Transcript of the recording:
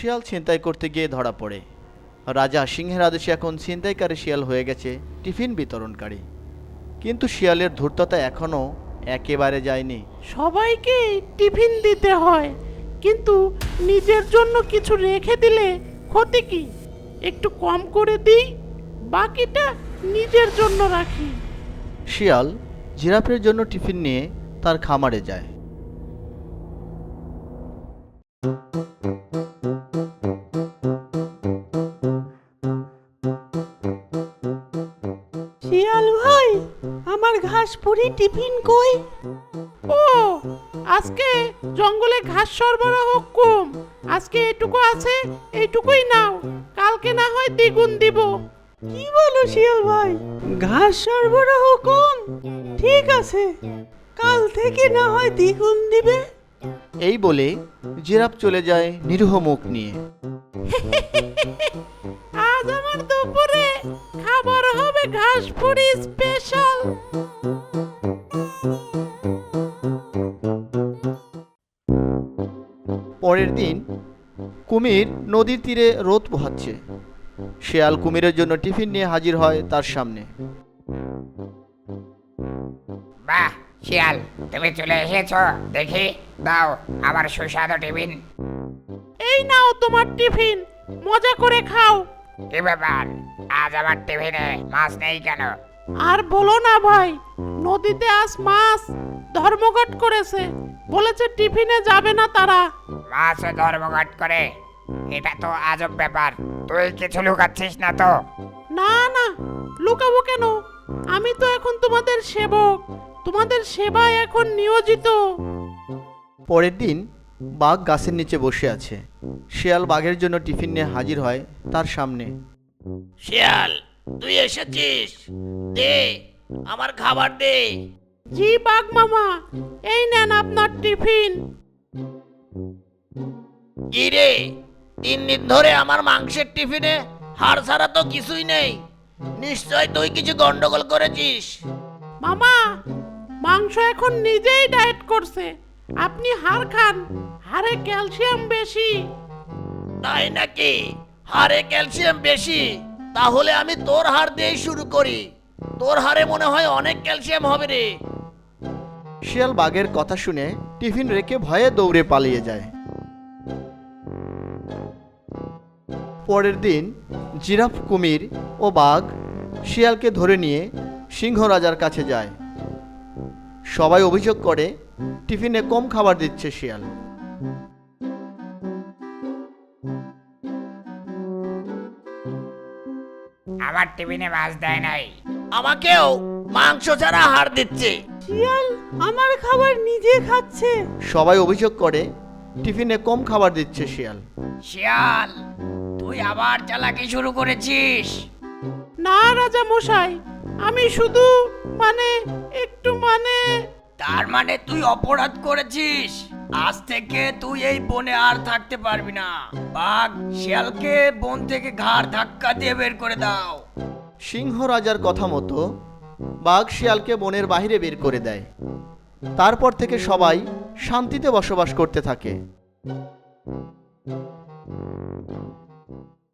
শিয়াল ছিনতাই করতে গিয়ে ধরা পড়ে। রাজা সিংহের আদেশে এখন ছিনতাইকারী শিয়াল হয়ে গেছে টিফিন বিতরণকারী। কিন্তু শিয়ালের ধূর্ততা এখনও একেবারে যায়নি। সবাইকে টিফিন দিতে হয়, কিন্তু নিজের জন্য কিছু রেখে দিলে ক্ষতি কি? একটু কম করে দিই, বাকিটা নিজের জন্য রাখি। শিয়াল জিরাফের জন্য টিফিন নিয়ে তার খামারে যায়। শিয়াল ভাই, আমার ঘাসপুরি টিফিন কই? ও, আজকে জঙ্গলে ঘাস সরবরাহ কম, আজকে এটুকু আছে, এইটুকুই নাও, কালকে না হয় দ্বিগুণ দিব। কি বলো শিয়াল ভাই, ঘাস সরবরাহ কম? ঠিক আছে, কাল থেকে না হয় দ্বিগুণ দিবে। এই বলে জিরাফ চলে যায় নিরীহ মুখ নিয়ে। আজ আমার দুপুরে খাবার হবে ঘাসপুরি স্পেশাল। পরের দিন কুমির নদীর তীরে রোদ পোহাচ্ছে। শিয়াল কুমিরের জন্য টিফিন নিয়ে হাজির হয় তার সামনে। বাহ শিয়াল, তুমি চলে এসেছো, দেখি দাও আমার সুস্বাদু টিফিন। এই নাও তোমার টিফিন, মজা করে খাও। কি ব্যাপার, আজ আমার টিফিনে মাছ নেই কেন? আর বলো না ভাই, নদীতে আজ মাছ ধর্মঘট করেছে, বলেছে টিফিনে যাবে না তারা। মাছ ধর্মঘট করে? এটা তো আজব ব্যাপার। তুই কিছু লুকাচ্ছিস না তো? না না, লুকাবো কেন? আমি তো এখন তোমাদের সেবক, তোমাদের সেবায় এখন নিয়োজিত। পরের দিন বাঘ গাছের নিচে বসে আছে। শিয়াল বাঘের জন্য টিফিন নিয়ে হাজির হয় তার সামনে। শিয়াল, তুই এসেছিস, দে আমার খাবার দে। জি বাঘ মামা, এই নেন আপনার টিফিন। কি রে, 3 দিন ধরে আমার মাংসের টিফিনে হাড় ছাড়া তো কিছুই নেই, নিশ্চয় তুই কিছু গন্ডগোল করেছিস। মামা, মাংস এখন নিজেই ডায়েট করছে, আপনি হাড় খান, হাড়ে ক্যালসিয়াম বেশি। তাই নাকি? হাড়ে ক্যালসিয়াম বেশি? তাহলে আমি তোর হাড় দিয়েই শুরু করি, তোর হাড়ে মনে হয় অনেক ক্যালসিয়াম হবে রে। শিয়াল বাঘের কথা শুনে টিফিন রেখে ভয়ে দৌড়ে পালিয়ে যায়। পরের দিন জিরাফ, কুমির ও বাঘ শিয়ালকে ধরে নিয়ে সিংহ রাজার কাছে যায়। সবাই অভিযোগ করে টিফিনে কম খাবার দিচ্ছে শিয়াল। আমার টিফিনে মাছ দেয় নাই। আমাকেও মাংস ছাড়া হাড় দিচ্ছে। শিয়াল আমার খাবার নিজে খাচ্ছে। সবাই অভিযোগ করে টিফিনে কম খাবার দিচ্ছে শিয়াল। শিয়াল, তুই আবার চালাকি শুরু করেছিস? না রাজা মশাই, আমি শুধু একটু তার মানে তুই অপরাধ করেছিস। আজ থেকে তুই এই বনে আর থাকতে পারবি না। বাঘ, শিয়ালকে বন থেকে ঘাড় ধাক্কা দিয়ে বের করে দাও। সিংহ রাজার কথা মতো বাঘ শিয়ালকে বনের বাইরে বের করে দেয়। তারপর থেকে সবাই শান্তিতে বসবাস করতে থাকে।